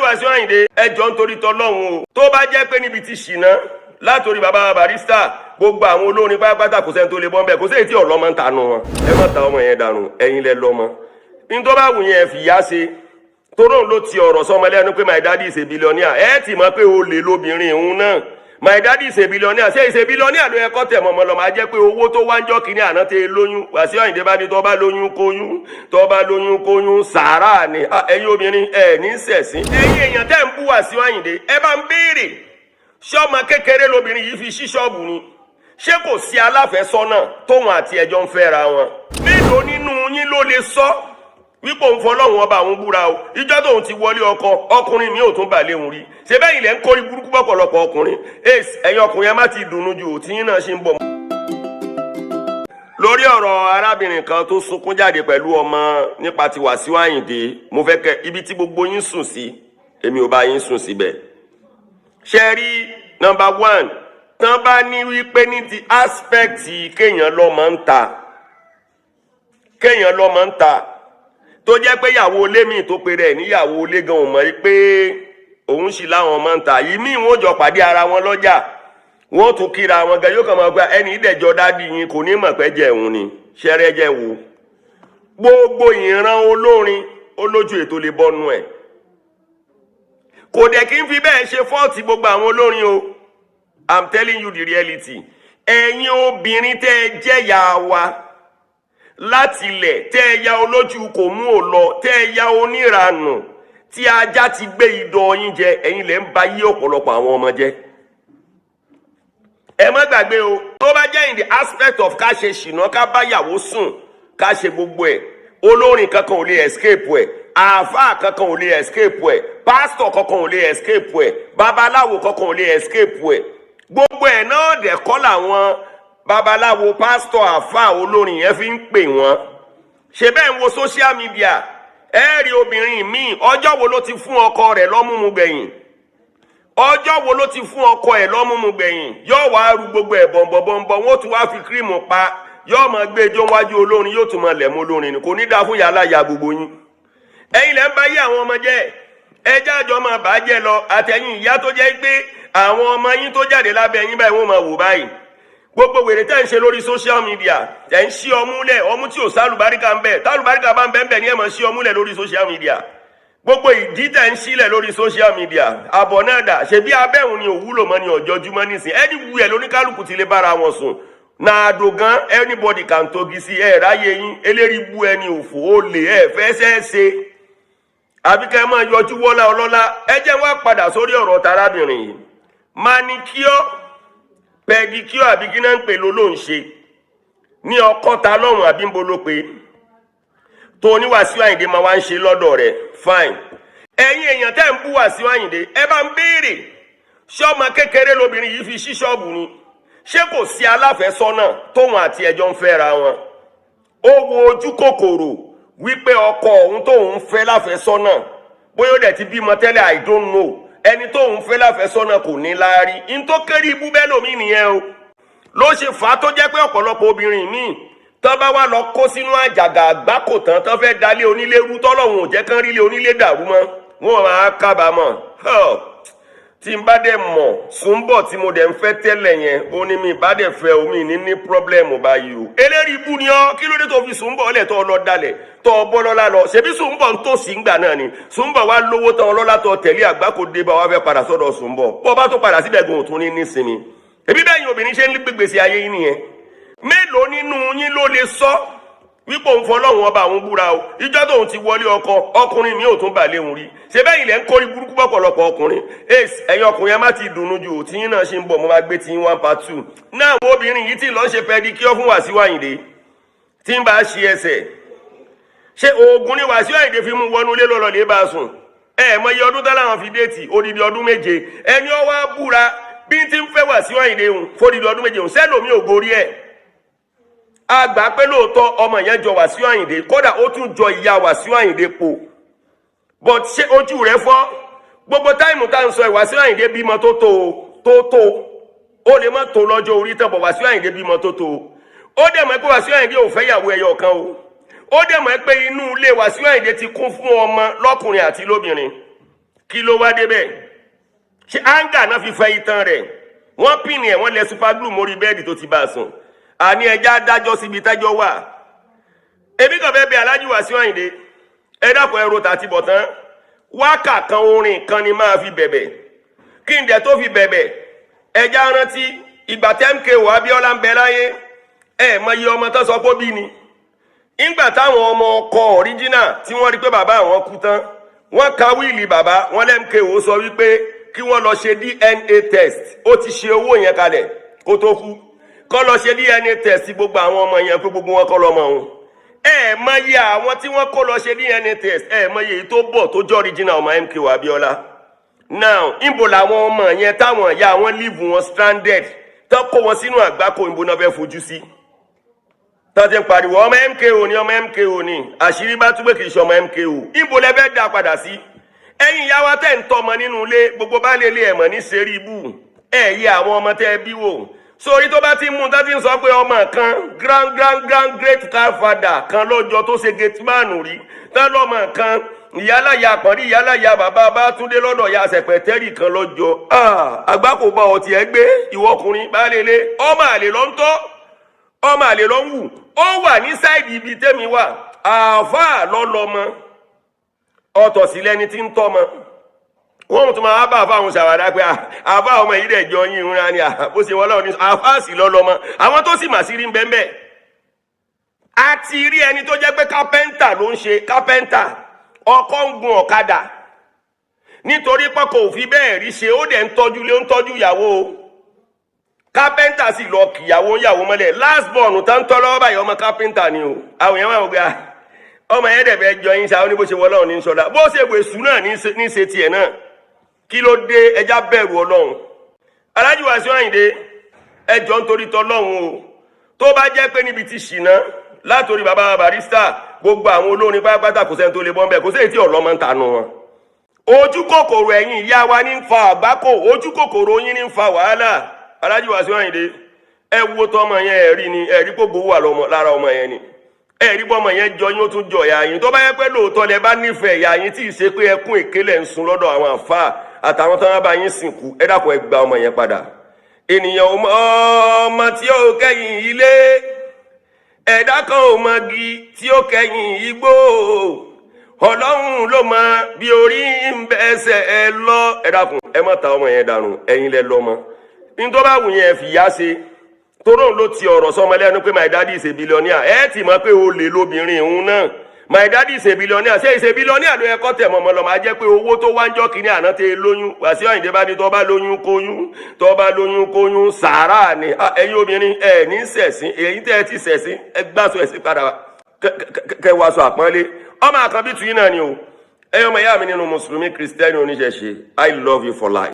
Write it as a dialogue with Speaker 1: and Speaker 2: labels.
Speaker 1: Wasiu Ayinde ẹjọ́ nítorí tọlọ́run o tó bá jẹ́ pé níbi tí ṣìnà látòrí bàbá Barrister gbogbo àwọn olórin pátápátá kò sẹ́ni tó lè bọ́ ń bẹ̀ kò sẹ́ni tí ọlọ́mọ ń tanú wọn ẹ má ta ọmọ yẹn dànù ẹ̀yin lẹ lọ́mọ ní tó bá wù yẹn fìyà ṣe toró ló ti ọ̀rọ̀ sọmọ lẹ́nu pé my daddy is a billionaire ẹ ti mọ̀ pé o lè lóbìnrin òun náà my daddy is a billionaire ṣé is a billionaire ló yẹ kọ́ tẹ̀ mọ́mọ́ lọ́mọ á jẹ́ pé owó tó wá ń jọ́ kínní àná tẹ lóyún Wasiu Ayinde bá ní tó bá lóyún kóyún sàárà ni ẹ̀yin obìnrin ẹ̀ ní sẹ̀sìn ẹ̀yin èèyàn tẹ́ ń bú Wasiu Ayinde ẹ bá ń béèrè ṣọ́mọ kékeré lóbìnrin yìí fi ṣí ṣọ́ọ̀bù ni ṣé kò sí aláfẹ́sọ́nà tóun àti ẹjọ́ ń fẹ́ra wọn mélòó nínú yín ló lè sọ wípé òun fọlọ́run ọba àwọn búra o ìjọ tóun ti wọlé ọkọ ọkùnrin mi ò tún bà léhùn rí ṣe bẹ́ẹ̀ ilẹ̀ ń kórí burúkú pọ̀pọ̀lọpọ̀ ọkùnrin ẹ̀yin ọkùnrin ẹ má ti dùnnú ju òtí yín náà ṣe ń bọ̀. lórí ọ̀rọ̀ arábìnrin kan tó sunkún jáde pẹ̀lú ọmọ nípa ti Wasiu Ayinde mo fẹ́ kẹ́ ibi tí gbogbo yín sùn sí èmi ò bá yín sùn síbẹ̀. ṣe rí number one tán bá ní wípé ní ti aspect kéèyàn lọ́mọ ń ta tó jẹ́ pé ìyàwó ilé mi tó pe rẹ̀ níyàwó ilé gan ò mọ̀ pé òun sì láwọn ọmọ ń ta yìí míì wọ́n jọ pàdé ara wọn lọ́jà wọ́n tún kíra wọn gan yóò kàn máa gba ẹni ìdẹ̀jọ́ dádì yín kò ní mọ̀ pé jẹun ni ṣẹ́rẹ́ jẹ́ wo gbogbo ìran olórin olójú ètò lè bọ́nu ẹ̀ kò dẹ̀ kí n fi bẹ́ẹ̀ ṣe fọ́ọ̀tì gbogbo àwọn olórin o I'm telling you the reality ẹ̀yin obìnrin tẹ́ ẹ jẹ́ yà wa láti ilẹ̀ tẹ́ ẹ ya olójú kò mú ò lọ tẹ́ ẹ ya oníranù tí ajá ti gbé idọ̀ yín jẹ ẹ̀yin lẹ́ ń ba yí ọ̀pọ̀lọpọ̀ àwọn ọmọ jẹ́ ẹ má gbàgbé o tó bá jẹ́ in the aspect of ká ṣe ṣìnà ká bá yàwó sùn ká ṣe gbogbo ẹ̀ olórin kankan ò lè escape ẹ̀ àáfàá kankan ò lè escape ẹ̀ pásítọ̀ kankan ò lè escape ẹ̀ babaláwo kankan ò lè escape ẹ̀ gbogbo ẹ̀ náà dẹ̀ kọ́ làwọn babaláwo pásítọ̀ àáfàá olórin yẹn fi ń pè wọ́n ṣe bẹ́ẹ̀ ń wo social media ẹ rí obìnrin míì ọjọ́ wo ló ti fún ọkọ rẹ̀ lọ́múmu gbẹ̀yìn ọjọ́ wo ló ti fún ọkọ ẹ̀ lọ́múmu gbẹ̀yìn yóò wá rú gbogbo ẹ̀ bọ̀m̀bọ̀m̀bọ̀ wọ́n tún wá fi kírìmù pa yóò máa gbé ijó wájú olórin yóò tún máa lẹ̀mú olórin ni kò ní dáa fún yàrá ya gbogbo yín ẹ̀yin lẹ́ ń bá yé àwọn ọmọ jẹ́ ẹjẹ́ àjọ máa bàá jẹ́ lọ àtẹ̀yìn ìyá tó jẹ́ pé àwọn ọmọ yín tó jáde lábẹ́ yín báyìí wọ́n máa wò báyìí gbogbo wèrè tẹ́ ń ṣe lórí social media tẹ́ ń ṣí ọmú lẹ̀ ọmú tí ò sálùbáríkà ń bẹ̀ tálùbáríkà bá ń bẹ̀ ń bẹ̀ ní ẹ̀ máa ṣí ọmú lẹ̀ lórí social media gbogbo ìdí tẹ́ ń ṣílẹ̀ lórí social media àbọ̀ náà dà ṣe bí abẹ́hùn ni òwúlò mọ́ ni ọ̀jọ́júmọ́ nísìn ẹni wù ẹ̀ lóníkálùkù ti lè bára wọn sùn nàádó gan anybody can togi sí ẹ̀ ráyé yín eléri bú ẹni òfò ó lè ẹ̀ fẹ́ ṣe àbíkẹ́ máa yọjú wọ́lá ọlọ́lá ẹ jẹ́ wá padà sórí ọ̀rọ̀ tarábìnrin yìí manicure pedicure àbí kí náà ń pè ló ń ṣe ní ọkọ́ta lọ́rùn àbí ń bolo pé tó ní Wasiu Ayinde máa wá ń ṣe lọ́dọ̀ rẹ̀ fine ẹ̀yin èèyàn tẹ́ ń bú Wasiu Ayinde ẹ bá ń béèrè ṣọ́mọ kékeré lóbìnrin yìí fi ṣí ṣọ́ọ̀bù ni ṣé kò sí aláfẹ́sọ́nà tóun àti ẹjọ́ ń fẹ́ra wọn ó wo ojú kòkòrò wípé ọkọ òun tóun fẹ́ láfẹ́sọ́nà bóyá ó dẹ̀ ti bímọ tẹ́lẹ̀ I don't know ẹni tóun fẹ́ láfẹ́sọ́nà kò ní láárí in tó kéré ibú bẹ́ẹ̀ lómi nìyẹn o ló ṣe fà á tó jẹ́ pé ọ̀pọ̀lọpọ̀ obìnrin míì tán bá wá lọ kó sínú àjàgà àgbákò tán fẹ́ dalé onílé rú tọ́lọ́hún ò jẹ́ kán rílé onílé dàrú mọ́ wọn máa kábàámọ̀ tí n bá dẹ̀ mọ̀ Sùnbọ̀ tí mo dẹ̀ ń fẹ́ tẹ́lẹ̀ yẹn ó ní mi bá dẹ̀ fẹ́ omi ní pírọ́blẹ́mù báyìí o eléri ibú ni ọ́ kí ló dé tó fi Sùnbọ̀ lẹ̀ tó lọ dalẹ̀ tó bọ́ lọ́lá lọ ṣebí Sùnbọ̀ ń tòsí ńgbà náà ni Sùnbọ̀ wá lówó tán ọlọ́lá tó tẹ̀lé àgbákò dé bá wá fẹ́ padà sọ́dọ̀ Sùnbọ̀ bọ́ bá tó padà síbẹ̀ gan òtún ní nísinmi ebi bẹ́ẹ̀ yín obìnrin ṣe ń gbégbèsè ayé yín nìyẹn mélòó nínú yín ló lè sọ wípé òun fọlọ́run ọba àwọn búra o ìjọ tóun ti wọlé ọkọ ọkùnrin mi ò tún bà léhùn rí ṣe bẹ́ẹ̀ ilẹ̀ ń kórí burúkú pọ̀pọ̀lọpọ̀ ọkùnrin ẹ̀yin ọkùnrin ẹ má ti dùnnú ju òtí yín náà ṣe ń bọ̀ mo máa gbé tí yín 1 part 2 náà àwọn obìnrin yìí tí lọ́ọ́ ṣe pedicure fún Wasiu Ayinde tí ń bá ṣe ẹsẹ̀ ṣé oògùn ni Wasiu Ayinde fi mú wọnú ilé lọ́lọ́ lè bá a sùn mọ iye ọdún táwọn fi déètì odidi ọdún méje ẹni ọwọ́ búra bí ti ń fẹ́ Wasiu Ayinde hùn fódidi ọdún méje hùn sẹ́lòmí ò gorí ẹ̀ àgbà pé lóòótọ́ ọmọ yẹn jọ Wasiu Ayinde kódà ó tún jọ ìyá Wasiu Ayinde pò but ṣé ojú rẹ̀ fọ́ gbogbo táìmù tá à ń sọ Wasiu Ayinde bímọ tó ó lè má tó lọ́jọ́ orí tán bọ̀ Wasiu Ayinde bímọ tó ó dẹ̀ mọ̀ pé Wasiu Ayinde ò fẹ́ yàwó ẹyọ kan o ó dẹ̀ mọ̀ pé inú ilé Wasiu Ayinde ti kún fún ọmọ lọ́kùnrin àti lóbìnrin kí ló wá débẹ̀ ṣé áńgà náà fi fẹ́ itan rẹ̀ wọ́n pìnì ẹ̀ wọ́n lẹ super glue mórí bẹ́ẹ̀dì tó ti bá a sùn àní ẹja dájọ́ síbi tájọ́ wà. èmi kàn fẹ́ bẹ Alhaji Wasiu Ayinde ẹ dákun ẹrù tàti bọ̀ tán wákà kan orin kan ni máa fi bẹ̀bẹ̀ kí n dẹ̀ tó fi bẹ̀bẹ̀ ẹja rántí ìgbà tí MKO Abiola ń bẹ láyé ẹ mọ iye ọmọ tó sọ pé bí ni ìgbà táwọn ọmọ ọkọ original tí wọ́n rí pé bàbá àwọn kú tán wọ́n ka wíìlì bàbá wọn MKO sọ wípé kí wọ́n lọ ṣe DNA test ó ti ṣe owó yẹn kalẹ̀ kó tó kú kó lọ ṣe DNA test gbogbo àwọn ọmọ yẹn pé gbogbo wọn kọ́ lọ́mọ òun ẹ mọ iye àwọn tí wọ́n kó lọ ṣe DNA test ẹ mọ iye èyí tó bọ̀ tó jẹ́ original ọmọ MKO Abiola now ìbò làwọn ọmọ yẹn táwọn ìyá wọn leave wọn stranded tó kó wọn sínú àgbákò ìbò náà fẹ́ fojú sí tọ́tí ń pariwo ọmọ MKO ni ọmọ MKO ni àṣírí bá túbọ̀ kì í ṣe ọmọ MKO ìbò lẹ́fẹ́ dá padà sí ẹ̀yin ìyá wa tẹ́ ń tọ́mọ nínú ilé gbogbo bá lè lé ẹ̀mọ́ ní sẹ́rí ibù ẹ̀ yẹ àwọn ọmọ tẹ́ bí wò sórí tó bá ti mú tó ti ń sọ pé ọmọ kan grand great grandfather kan lọ́jọ́ tó ṣe gateman rí tán lọ́mọ kan ìyálàyà àpọ̀rí ìyálàyà bàbá Bátúndé lọ́dọ̀ ya sẹ̀pẹ̀tẹ́rì kan lọ́jọ́ àgbákò bá ọtí ẹ gbé ìwọkùnrin bá lè lé ọmọ àlè ló ń tọ́ ọmọ àlè ló ń wù ó wà ní sáìdì ibi tẹ́mi wà àáfàá lọ́lọ́mọ ọ̀tọ̀ sí lẹ́ni tí ń tọ́mọ wọ́n tún máa bá àfáà àwọn ṣàwádà pé àfáà ọmọ yìí dẹ̀ jọ yín ìrúnra ni bó ṣe wọ́n lọ́wọ́ ní àfáà sí lọ́lọ́mọ àwọn tó sì mà sí rí ń bẹ́ẹ̀ a ti rí ẹni tó jẹ́ pé kápẹ́ńtà ló ń ṣe kápẹ́ńtà ọkọ ń gun ọ̀kadà nítorí pọ́kọ̀ òfin bẹ́ẹ̀ rí ṣe ó dẹ̀ ń tọ́jú lé ń tọ́jú ìyàwó kápẹ́ńtà sì lọ kìyàwó ìyàwó mọ́lẹ̀ last born tá ń tọ́ lọ́wọ́ báyìí ọmọ kápẹ́ńtà ni o àwọn èèyàn máa ń gbà ọmọ yẹn dẹ̀ bẹ́ẹ̀ jọ yín ṣáà ó ní bó ṣe wọlọ́run ní sọ́dá bó ṣe wèsù náà ní ṣe tiẹ̀ náà kí ló dé ẹjá bẹ̀rù ọlọ́run Alhaji Wasiu Ayinde ẹjọ́ nítorí tọ́lọ́run o tó bá jẹ́ pé níbi ti ṣìnà látòrí bàbá Barrister gbogbo àwọn olórin pátápátá kò sẹ́ni tó lè bọ́m̀bẹ̀ kò sẹ́ni tí ọlọ́mọ ń tanú wọn ojú kòkòrò ẹ̀yin ìyá wa ní ń fa àgbákò ojú kòkòrò yín ní ń fa wàhálà Alhaji Wasiu Ayinde ẹ wo tọmọ yẹn ẹ̀rí ni ẹ̀rí kò gbowó wà lára ọmọ yẹn ni ẹ̀rí bọ́mọ yẹn jọ yín ó tún jọ ìyá yín tó bá yẹ pé lóòótọ́ lẹ bá nífẹ̀ẹ́ ìyá yín tí ì ṣe pé ẹkún èkélẹ̀ ń sun lọ́dọ̀ àwọn àfáà àtàwọn tó ń bá yín sìnkú ẹ dákun ẹ gba ọmọ yẹn padà ènìyàn ọmọ tí ó kẹ́yìn ilé ẹ̀dá kan ò mọ̀gì tí ó kẹ́yìn igbó Ọlọ́run ló mọ bí orí ń bẹ ẹsẹ̀ ẹ lọ ẹ dákun ẹ má ta ọmọ yẹn dànù ẹ̀yin lẹ lọ́mọ ní tó bá wù yẹn fìyà ṣe toró ló ti ọ̀rọ̀ sọmọ lẹ́nu pé my daddy is a billionaire ẹ ti mọ̀ pé o lè lóbìnrin òun náà my daddy is a billionaire ṣé ìṣe billionaire ló yẹ kọ́ tẹ̀ mọ́mọ́ lọ́mọ á jẹ́ pé owó tó wá ń jọ́ kínní àná tẹ lóyún Wasiu Ayinde bá ní tó bá lóyún kóyún sàárà ni ẹ̀yin obìnrin ẹ̀ ní sẹ̀sìn èyí tẹ́ ẹ ti sẹ̀sìn ẹ gbàsọ ẹ̀sìn padà kẹwàásọ àpọ́nlé ọmọ àkànbí tù yín náà ni o ẹ̀yin ọmọ ìyá mi nínú mùsùlùmí kristẹni oníṣẹ̀ṣe I love you for life.